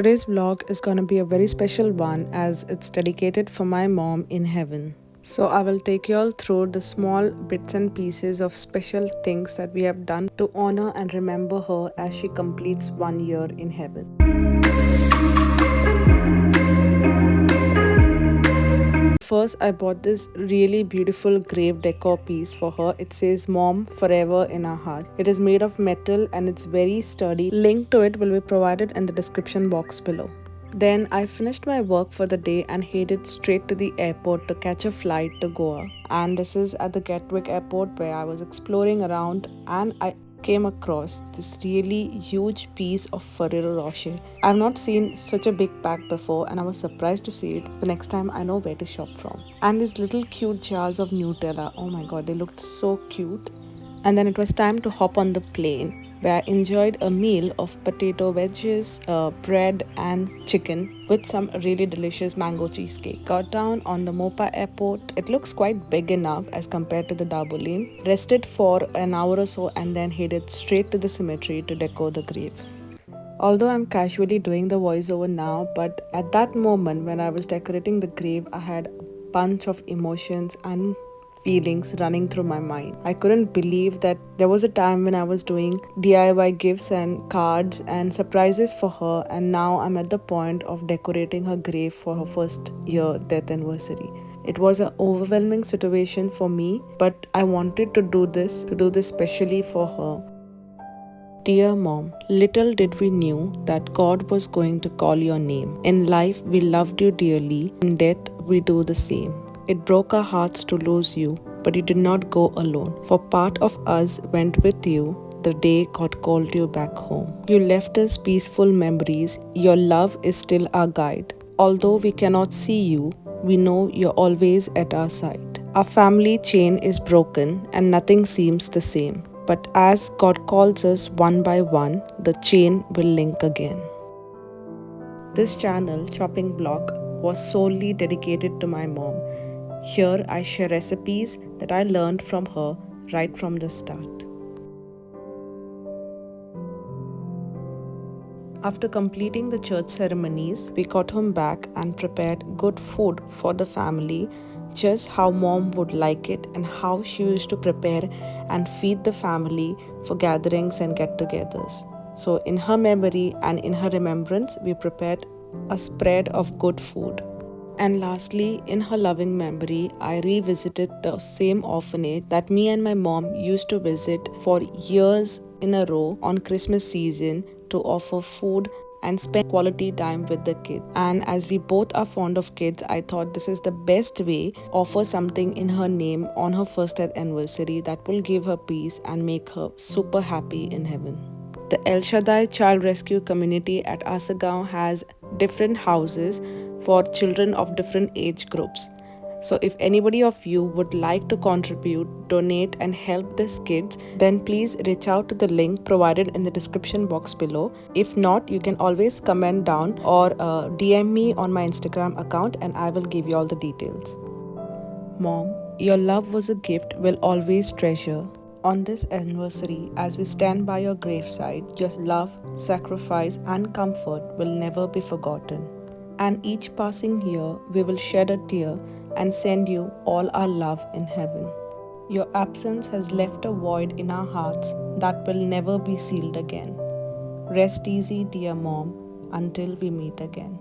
Today's vlog is going to be a very special one as it's dedicated for my mom in heaven. So I will take you all through the small bits and pieces of special things that we have done to honor and remember her as she completes 1 year in heaven. First, I bought this really beautiful grave decor piece for her. It says Mom Forever in Our Heart. It is made of metal and it's very sturdy. Link to it will be provided in the description box below. Then I finished my work for the day and headed straight to the airport to catch a flight to Goa. And this is at the Gatwick airport where I was exploring around and I came across this really huge piece of Ferrero Rocher. I've not seen such a big pack before and I was surprised to see it. The next time I know where to shop from. And these little cute jars of Nutella. Oh my god, they looked so cute. And then it was time to hop on the plane where I enjoyed a meal of potato wedges, bread and chicken with some really delicious mango cheesecake. Got down on the Mopa airport. It looks quite big enough as compared to the Dabolim. Rested for an hour or so and then headed straight to the cemetery to decor the grave. Although I'm casually doing the voiceover now, but at that moment when I was decorating the grave, I had a bunch of emotions and feelings running through my mind. I couldn't believe that there was a time when I was doing DIY gifts and cards and surprises for her, and now I'm at the point of decorating her grave for her first year death anniversary. It was an overwhelming situation for me, but I wanted to do this specially for her. Dear Mom, little did we knew that God was going to call your name. In life, we loved you dearly. In death, we do the same. It broke our hearts to lose you, but you did not go alone. For part of us went with you the day God called you back home. You left us peaceful memories. Your love is still our guide. Although we cannot see you, we know you're always at our side. Our family chain is broken and nothing seems the same. But as God calls us one by one, the chain will link again. This channel, Chopping Block, was solely dedicated to my mom. Here I share recipes that I learned from her right from the start. After completing the church ceremonies, we got home back and prepared good food for the family, just how mom would like it and how she used to prepare and feed the family for gatherings and get-togethers. So in her memory and in her remembrance, we prepared a spread of good food. And lastly, in her loving memory, I revisited the same orphanage that me and my mom used to visit for years in a row on Christmas season to offer food and spend quality time with the kids. And as we both are fond of kids, I thought this is the best way to offer something in her name on her first death anniversary that will give her peace and make her super happy in heaven. The El Shaddai Child Rescue Community at Asagaon has different houses for children of different age groups. So if anybody of you would like to contribute, donate and help these kids, then please reach out to the link provided in the description box below. If not, you can always comment down or DM me on my Instagram account and I will give you all the details. Mom, your love was a gift we'll always treasure. On this anniversary, as we stand by your graveside, your love, sacrifice and comfort will never be forgotten. And each passing year, we will shed a tear and send you all our love in heaven. Your absence has left a void in our hearts that will never be sealed again. Rest easy, dear Mom, until we meet again.